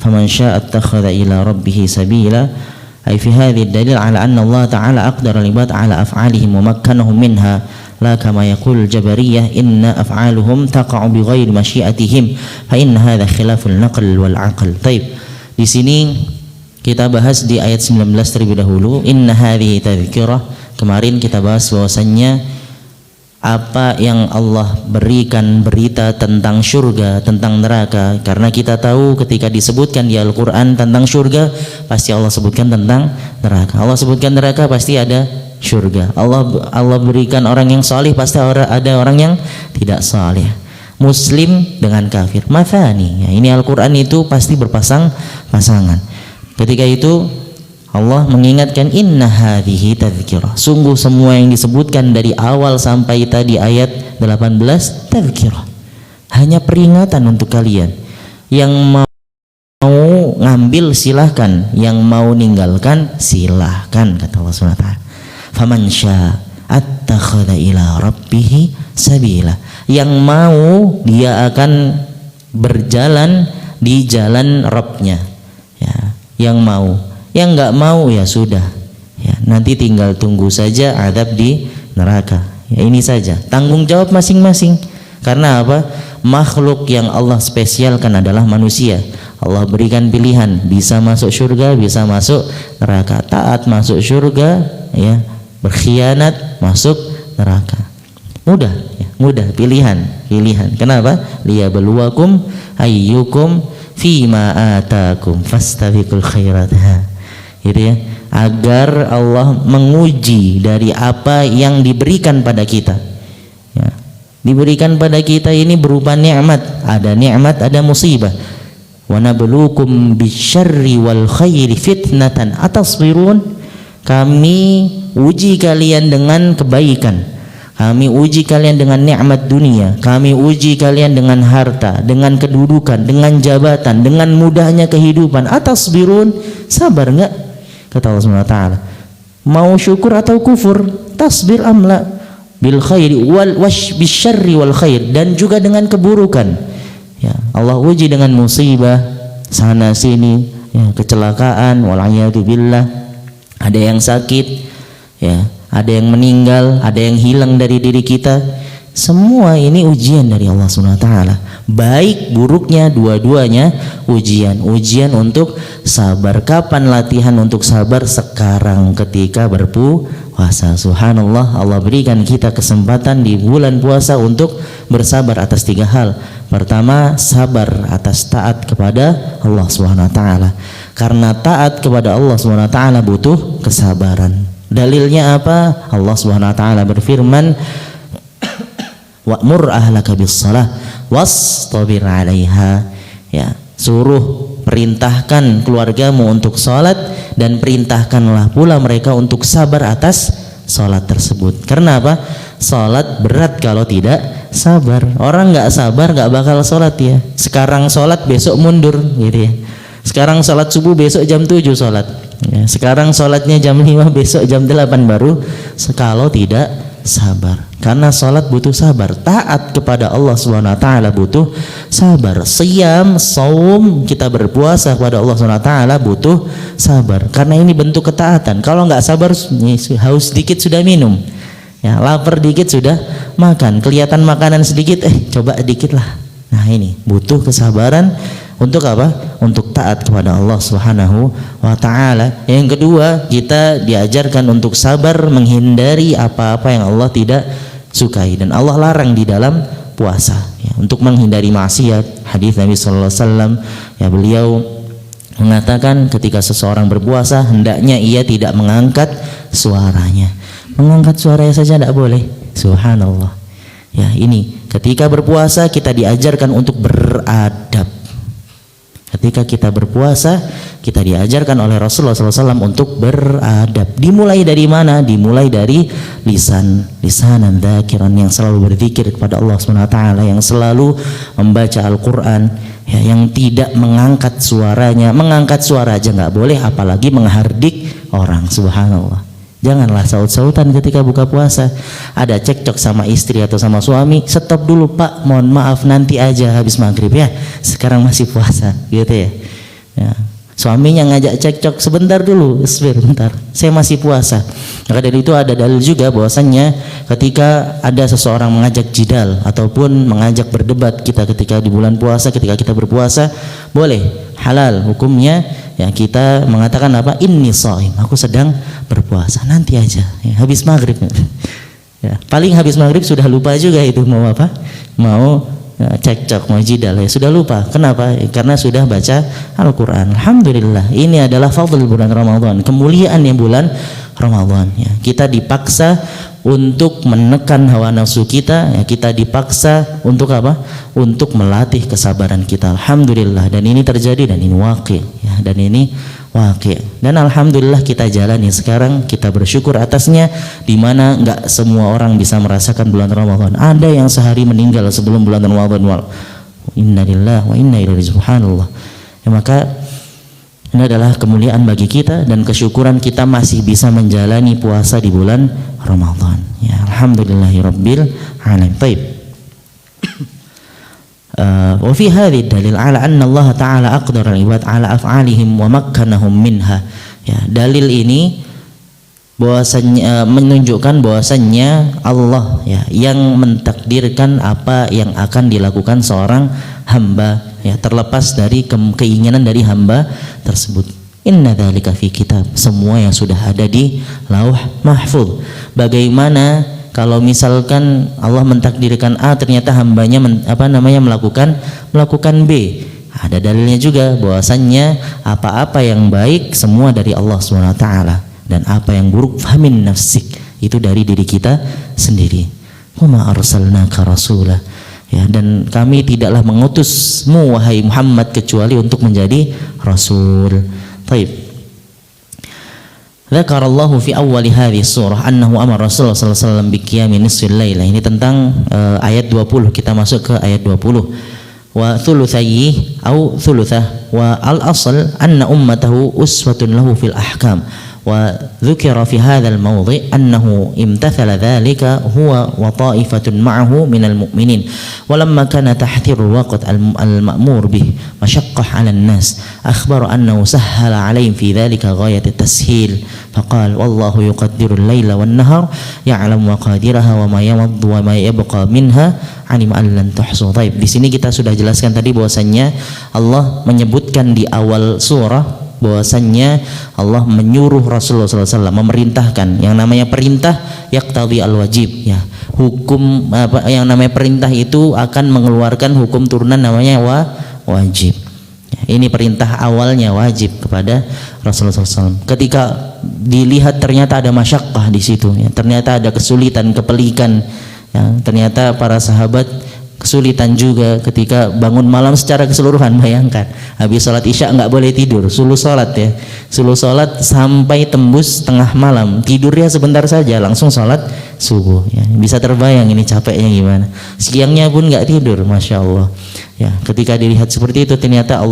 faman syaa'a attakhadha ila rabbih sabila. Ay fi hadhihi dalil ala anna Allah ta'ala aqdara al-ibad ala af'alihim wa makkanahum minha, la kama yaqul jabariyah inna af'aluhum taqa'u bighairi masyiatihim fa inna hadha khilaful naql wal aql. Taib. Di sini kita bahas di ayat 19 terlebih dahulu, inna hadhihi tadhkirah. Kemarin kita bahas bahwasannya apa yang Allah berikan berita tentang surga, tentang neraka, karena kita tahu ketika disebutkan di Al-Quran tentang surga, pasti Allah sebutkan tentang neraka. Allah sebutkan neraka, pasti ada surga. Allah berikan orang yang salih, pasti ada orang yang tidak salih. Muslim dengan kafir, mathani. Ya, ini Al-Quran itu pasti berpasang-pasangan. Ketika itu Allah mengingatkan inna hadhihi tadhkirah. Sungguh semua yang disebutkan dari awal sampai tadi ayat 18 tadhkirah. Hanya peringatan untuk kalian. Yang mau ngambil silahkan, yang mau ninggalkan silahkan, kata Allah SWT. Faman syaa'a attakhadha ila rabbih sabila. Yang mau dia akan berjalan di jalan Rabbnya. Ya, yang mau. Yang nggak mau ya sudah, ya nanti tinggal tunggu saja azab di neraka. Ya ini saja tanggung jawab masing-masing. Karena apa? Makhluk yang Allah spesialkan adalah manusia. Allah berikan pilihan, bisa masuk surga, bisa masuk neraka. Taat masuk surga, ya berkhianat masuk neraka. Mudah, ya, mudah pilihan. Kenapa? Liyabluwakum ayyukum fima atakum fastabiqul khairat. Gitu ya, agar Allah menguji dari apa yang diberikan pada kita. Ya, diberikan pada kita ini berupa nikmat, ada nikmat, ada musibah. Wa nabluukum bisyarri wal khairi fitnatan atasbirun. Kami uji kalian dengan kebaikan, kami uji kalian dengan nikmat dunia, kami uji kalian dengan harta, dengan kedudukan, dengan jabatan, dengan mudahnya kehidupan. Atasbirun, sabar enggak? Kata Allah SWT, mau syukur atau kufur, tasbir amla bil khairi wal wash bisyarri wal khair, dan juga dengan keburukan. Ya, Allah uji dengan musibah sana sini, ya, kecelakaan, wal'iyadu billah, ada yang sakit, ya, ada yang meninggal, ada yang hilang dari diri kita. Semua ini ujian dari Allah SWT. Baik buruknya dua-duanya ujian untuk sabar. Kapan latihan untuk sabar? Sekarang ketika berpuasa. Subhanallah, Allah berikan kita kesempatan di bulan puasa untuk bersabar atas 3 hal. Pertama, sabar atas taat kepada Allah SWT. Karena taat kepada Allah SWT butuh kesabaran. Dalilnya apa? Allah SWT berfirman, wa'mur ahlaka bis-shalah wastabir 'alaiha. Ya, suruh, perintahkan keluargamu untuk salat dan perintahkanlah pula mereka untuk sabar atas salat tersebut. Karena apa? Salat berat kalau tidak sabar. Orang nggak sabar nggak bakal salat ya. Sekarang salat besok mundur gitu ya. Sekarang salat subuh besok jam 7 salat. Ya, sekarang salatnya jam 5 besok jam 8 baru, kalau tidak sabar. Karena salat butuh sabar, taat kepada Allah SWT butuh sabar. Siyam, saum, kita berpuasa kepada Allah SWT butuh sabar. Karena ini bentuk ketaatan. Kalau nggak sabar, haus dikit sudah minum, ya, lapar dikit sudah makan, kelihatan makanan sedikit, coba dikit lah. Nah ini butuh kesabaran. Untuk apa? Untuk taat kepada Allah Subhanahu wa ta'ala. Yang kedua, kita diajarkan untuk sabar menghindari apa-apa yang Allah tidak sukai dan Allah larang di dalam puasa, ya, untuk menghindari maksiat. Hadis Nabi sallallahu alaihi wasallam, ya, beliau mengatakan ketika seseorang berpuasa hendaknya ia tidak mengangkat suaranya. Mengangkat suaranya saja tidak boleh. Subhanallah. Ya, ini ketika berpuasa kita diajarkan untuk beradab. Ketika kita berpuasa, kita diajarkan oleh Rasulullah SAW untuk beradab. Dimulai dari mana? Dimulai dari lisanan dzakiran, yang selalu berzikir kepada Allah SWT, yang selalu membaca Al-Quran, ya, yang tidak mengangkat suaranya. Mengangkat suara aja nggak boleh, apalagi menghardik orang. Subhanallah. Janganlah saut-sautan ketika buka puasa. Ada cekcok sama istri atau sama suami, stop dulu Pak, mohon maaf nanti aja habis maghrib ya, sekarang masih puasa, gitu ya. Ya. Suaminya ngajak cekcok, sebentar dulu, sebentar, saya masih puasa. Maka dari itu ada dalil juga bahwasannya ketika ada seseorang mengajak jidal ataupun mengajak berdebat kita ketika di bulan puasa, ketika kita berpuasa, boleh, halal hukumnya. Ya, kita mengatakan apa? Inni shaim, aku sedang berpuasa, nanti aja, ya, habis maghrib. Ya, paling habis maghrib sudah lupa juga itu mau apa? Mau cekcok, mau jidal, ya sudah lupa. Kenapa? Karena sudah baca Al-Quran. Alhamdulillah, ini adalah fadl bulan Ramadan, kemuliaan yang bulan Ramadan. Ya, kita dipaksa untuk menekan hawa nafsu kita, ya, kita dipaksa untuk apa? Untuk melatih kesabaran kita. Alhamdulillah, dan ini terjadi dan ini waqi', ya, dan ini waqi'. Dan alhamdulillah kita jalani sekarang, kita bersyukur atasnya, di mana enggak semua orang bisa merasakan bulan Ramadan. Ada yang sehari meninggal sebelum bulan Ramadan. Inna lillahi wa inna ilaihi raji'un. Subhanallah. Ya, maka ini adalah kemuliaan bagi kita dan kesyukuran kita masih bisa menjalani puasa di bulan Ramadan. Ya, alhamdulillahirabbil alamin. Baik. Wa fi hadhihi dalil ala anna Allah Ta'ala aqdara al-ibad ala af'alihim wa makkanahum minha. Ya, dalil ini bahwasanya menunjukkan bahwasanya Allah, ya, yang mentakdirkan apa yang akan dilakukan seorang hamba, ya, terlepas dari keinginan dari hamba tersebut. Inna dzalika fi kitab, semua yang sudah ada di Lauh Mahfuz. Bagaimana kalau misalkan Allah mentakdirkan A, ternyata hambanya melakukan B? Ada dalilnya juga bahwasannya apa-apa yang baik semua dari Allah SWT, dan apa yang buruk famin nafsik, itu dari diri kita sendiri. Wa ma arsalnaka rasula, ya, dan kami tidaklah mengutusmu wahai Muhammad kecuali untuk menjadi rasul. Baik. Dzakarallahu fi awwali hadhihi surah annahu amara Rasulullah sallallahu alaihi wasallam bi qiyami nisfil lail. Ini tentang ayat 20. Kita masuk ke ayat 20. Wa thulutsayhi au thulutsah wa al-asl anna ummatahu uswatun lahu fil ahkam. وذكر في هذا الموضع أنه امتثل ذلك هو وطائفة معه من المؤمنين ولما كان تحذير الوقت المأمور به مشقة على الناس أخبر أنه سهل عليهم في ذلك غاية التسهيل فقال والله يقدر الليل والنهار يعلم مقاديرها وما يمض وما يبقى منها علم أن لن تحصوا. Baik, di sini kita sudah jelaskan tadi bahwasannya Allah menyebutkan di awal surah bahwasannya Allah menyuruh Rasulullah SAW, memerintahkan. Yang namanya perintah yaqtadhi al-wajib, ya, hukum apa yang namanya perintah itu akan mengeluarkan hukum turunan namanya wajib. Ya, ini perintah awalnya wajib kepada Rasulullah SAW. Ketika dilihat ternyata ada masyaqqah di situ, ya, ternyata ada kesulitan, kepelikan, ya, ternyata para sahabat kesulitan juga ketika bangun malam secara keseluruhan. Bayangkan habis sholat isya nggak boleh tidur, suluh sholat, ya, suluh sholat sampai tembus tengah malam, tidurnya sebentar saja langsung sholat subuh, ya. Bisa terbayang ini capeknya gimana. Siangnya pun nggak tidur, masya Allah, ya. Ketika dilihat seperti itu ternyata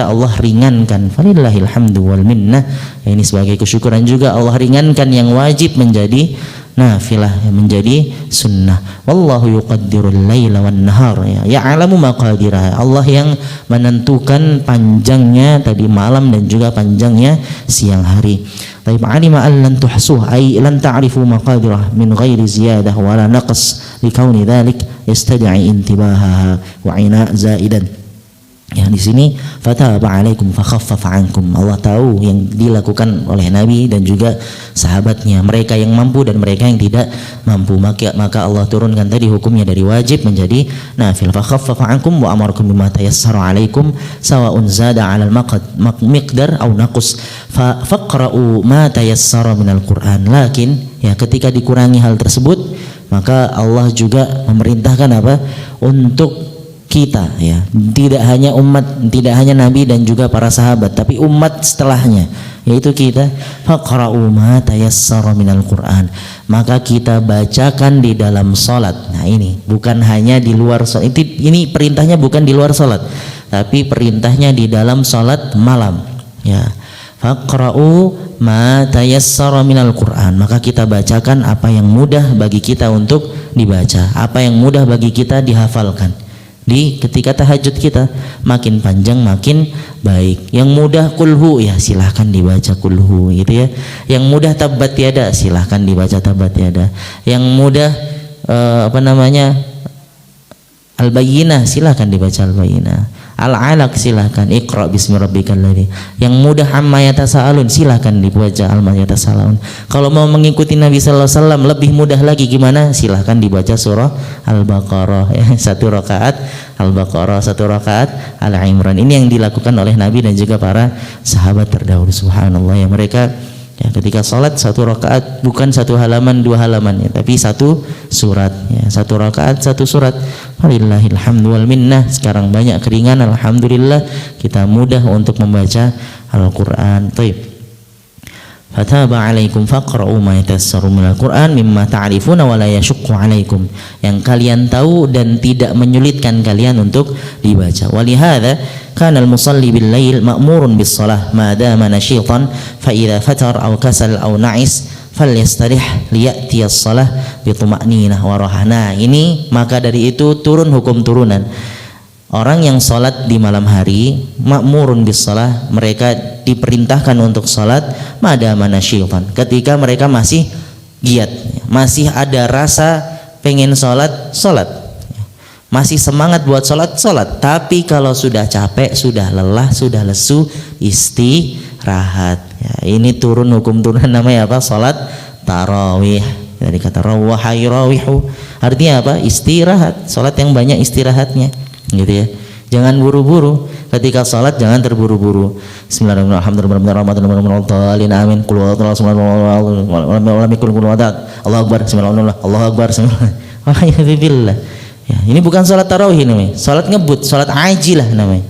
Allah ringankan. Falillahil hamdu wal minnah. Ini sebagai kesyukuran juga, Allah ringankan yang wajib menjadi nafilah, menjadi sunnah. Wallahu yuqaddirul laila wan nahar, ya, ya'lamu maqadirah. Allah yang menentukan panjangnya tadi malam dan juga panjangnya siang hari. Taib alima an lan tuhsuh ay lan ta'rifu maqadirah min ghairi ziyadah wala naqs likauni dzalik yastad'i intibahaha wa ina zaidan. Ya, di sini fataba alaikum fakhaffafa ankum. Allah tahu yang dilakukan oleh Nabi dan juga sahabatnya, mereka yang mampu dan mereka yang tidak mampu, maka Allah turunkan tadi hukumnya dari wajib menjadi nafil. Fakhaffafa ankum wa amarakum bima tayassara alaikum sawa'un zada 'alal miqdar aw naqus faqra'u ma tayassara minal Qur'an. Lakin, ya, ketika dikurangi hal tersebut, maka Allah juga memerintahkan apa? Untuk kita, ya, tidak hanya umat, tidak hanya Nabi dan juga para sahabat, tapi umat setelahnya, yaitu kita, faqra'u ma tayassara minal Qur'an, maka kita bacakan di dalam salat. Nah, ini bukan hanya di luar salat. Ini perintahnya bukan di luar salat, tapi perintahnya di dalam salat malam, ya. Faqra'u ma tayassara minal Qur'an, maka kita bacakan apa yang mudah bagi kita untuk dibaca, apa yang mudah bagi kita dihafalkan. Di ketika tahajud kita, makin panjang makin baik. Yang mudah kulhu, ya silahkan dibaca kulhu gitu ya. Yang mudah tabat yada, silahkan dibaca tabat yada. Yang mudah Al-Bayyinah, silahkan dibaca Al-Bayyinah. Al-Alaq, silahkan Iqra bismi rabbikal ladzi. Yang mudah Amma yatasaalun, silahkan dibaca Amma yatasaalun. Kalau mau mengikuti Nabi sallallahu alaihi wasallam lebih mudah lagi gimana? Silahkan dibaca surah Al-Baqarah ya, 1 rakaat Al-Baqarah, 1 rakaat Al-Imran. Ini yang dilakukan oleh Nabi dan juga para sahabat terdahulu. Subhanallah ya, mereka ya, ketika sholat 1 rakaat bukan 1 halaman 2 halaman ya, tapi 1 surat ya, 1 rakaat 1 surat. Walillahil hamdu wal minnah. Sekarang banyak keringan, alhamdulillah kita mudah untuk membaca Al-Qur'an. Baik. Fataba alaikum faqra'u ma yatayassaru minal Qur'an mimma ta'rifuna wa la yashukku alaikum, yang kalian tahu dan tidak menyulitkan kalian untuk dibaca. Walihada kana al-musalli bil lail ma'murun bis shalah ma dama nashitan fa idza fatar aw kasal aw na'is falyastarih liya'ti as-shalah bi tuma'ninah wa rahana. Ini maka dari itu turun hukum turunan. Orang yang sholat di malam hari ma'murun bis shalah, mereka diperintahkan untuk sholat madama nashitan, ketika mereka masih giat, masih ada rasa pengen sholat, masih semangat buat sholat. Tapi kalau sudah capek, sudah lelah, sudah lesu, istirahat ya, ini turun hukum turunan, namanya apa? Sholat tarawih. Dari kata rawaha yurawihu, artinya apa? Istirahat. Sholat yang banyak istirahatnya gitu ya. Jangan buru-buru ketika sholat, jangan terburu-buru. Bismillahirrahmanirrahim. Allahu Akbar. Allahu Akbar. Ya, ini bukan sholat tarawih namanya. Sholat ngebut, sholat ajilah namanya.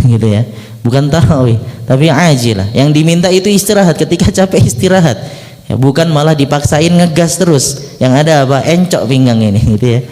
Gitu ya. Bukan tarawih, tapi ajilah. Yang diminta itu istirahat, ketika capek istirahat. Ya, bukan malah dipaksain ngegas terus. Yang ada apa? Encok pinggang ini gitu ya.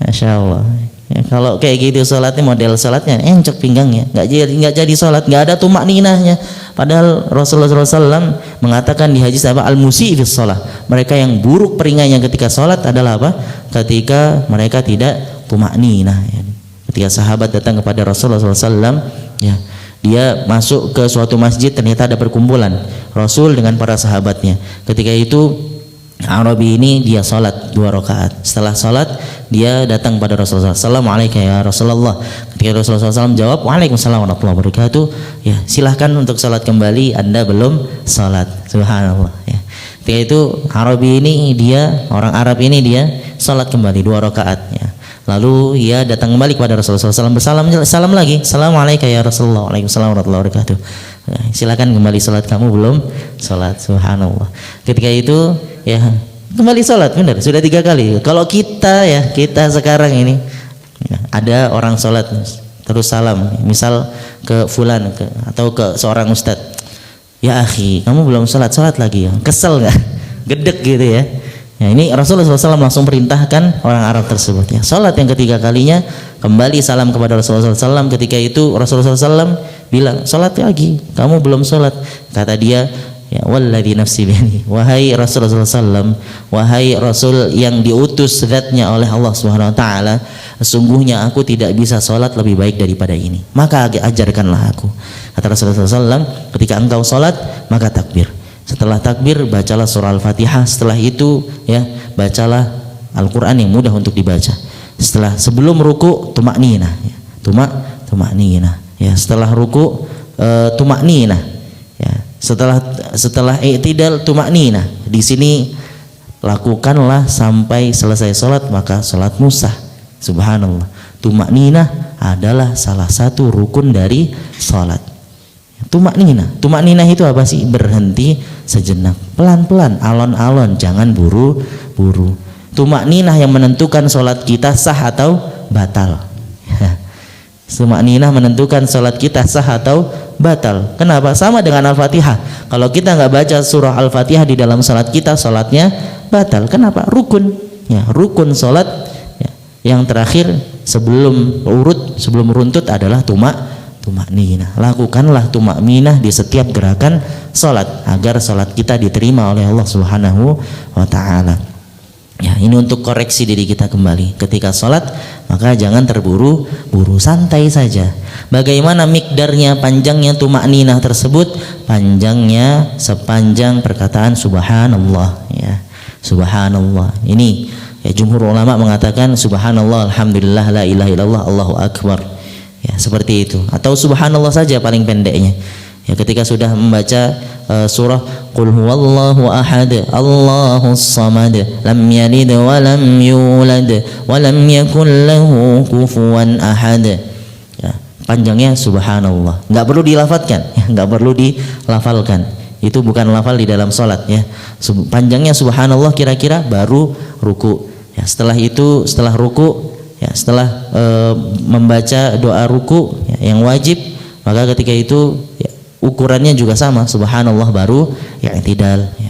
Masya Allah. Ya, kalau kayak gitu sholatnya, model sholatnya encok pinggangnya, nggak jadi sholat, nggak ada tumak ninahnya. Padahal Rasulullah SAW mengatakan di hadis apa? Al-musi fis sholat, mereka yang buruk peringainya ketika sholat adalah apa? Ketika mereka tidak tumak ninah ya. Ketika sahabat datang kepada Rasulullah SAW ya, dia masuk ke suatu masjid, ternyata ada perkumpulan Rasul dengan para sahabatnya. Ketika itu Arabi ini dia sholat 2 rakaat. Setelah sholat dia datang pada Rasulullah. Assalamualaikum ya Rasulullah. Ketika Rasulullah SAW jawab Waalaikumsalam warahmatullahi wabarakatuh, ya silahkan untuk sholat kembali, Anda belum sholat. Subhanallah ya. Ketika itu Arabi ini dia, orang Arab ini dia sholat kembali 2 rakaat ya. Lalu ia datang kembali kepada Rasulullah SAW, salam lagi. Assalamualaikum ya Rasulullah. Waalaikumsalam warahmatullahi wabarakatuh. Ya, silakan kembali sholat, kamu belum sholat. Subhanallah. Ketika itu ya kembali sholat, benar, sudah 3 kali. Kalau kita sekarang ini ya, ada orang sholat terus salam, misal ke fulan atau ke seorang ustadz, ya akhi kamu belum sholat lagi ya, kesel nggak? Gedek gitu ya. Ya, ini Rasulullah SAW langsung perintahkan orang Arab tersebut ya, sholat yang ketiga kalinya kembali salam kepada Rasulullah SAW. Ketika itu Rasulullah SAW bilang sholat lagi, kamu belum sholat. Kata dia, ya walladzi nafsi biyadihi, wahai Rasulullah SAW, wahai Rasul yang diutus zatnya oleh Allah Subhanahu wa taala, sesungguhnya aku tidak bisa sholat lebih baik daripada ini, maka ajarkanlah aku. Kata Rasulullah SAW, ketika engkau sholat maka takbir, setelah takbir bacalah surah Al-Fatihah, setelah itu ya bacalah Al-Quran yang mudah untuk dibaca. Sebelum ruku tumakninah ya, tumakninah ya, setelah ruku tumakninah ya, setelah i'tidal tumakninah. Di sini lakukanlah sampai selesai sholat, maka sholatmu sah. Subhanallah. Tumakninah adalah salah satu rukun dari sholat. Tumakninah itu apa sih? Berhenti sejenak, pelan-pelan, alon-alon, jangan buru-buru. Tumakninah yang menentukan sholat kita sah atau batal. Tumakninah menentukan sholat kita sah atau batal. Kenapa? Sama dengan Al-Fatihah. Kalau kita nggak baca surah Al-Fatihah di dalam sholat kita, sholatnya batal. Kenapa? Rukun. Ya, rukun sholat ya. Yang terakhir sebelum runtut adalah tumakninah. Lakukanlah tumakninah di setiap gerakan salat agar salat kita diterima oleh Allah Subhanahu wa taala. Ya, ini untuk koreksi diri kita kembali. Ketika salat, maka jangan terburu-buru, santai saja. Bagaimana mikdarnya, panjangnya tumakninah tersebut? Panjangnya sepanjang perkataan subhanallah, ya. Subhanallah. Ini ya, jumhur ulama mengatakan subhanallah, alhamdulillah, la ilaha illallah, Allahu akbar. Ya, seperti itu. Atau subhanallah saja paling pendeknya. Ya, ketika sudah membaca surah Qul huwallahu ahad, Allahus samad, lam yalid wa lam yulad wa lam yakul lahu kufuwan ahad. Ya, panjangnya subhanallah. Enggak perlu dilafalkan, ya, enggak perlu dilafalkan. Itu bukan lafal di dalam salat, ya. Panjangnya subhanallah kira-kira baru ruku. Ya, setelah itu, setelah ruku, ya, setelah membaca doa ruku, ya, yang wajib, maka ketika itu ya, ukurannya juga sama, subhanallah baru i'tidal, ya.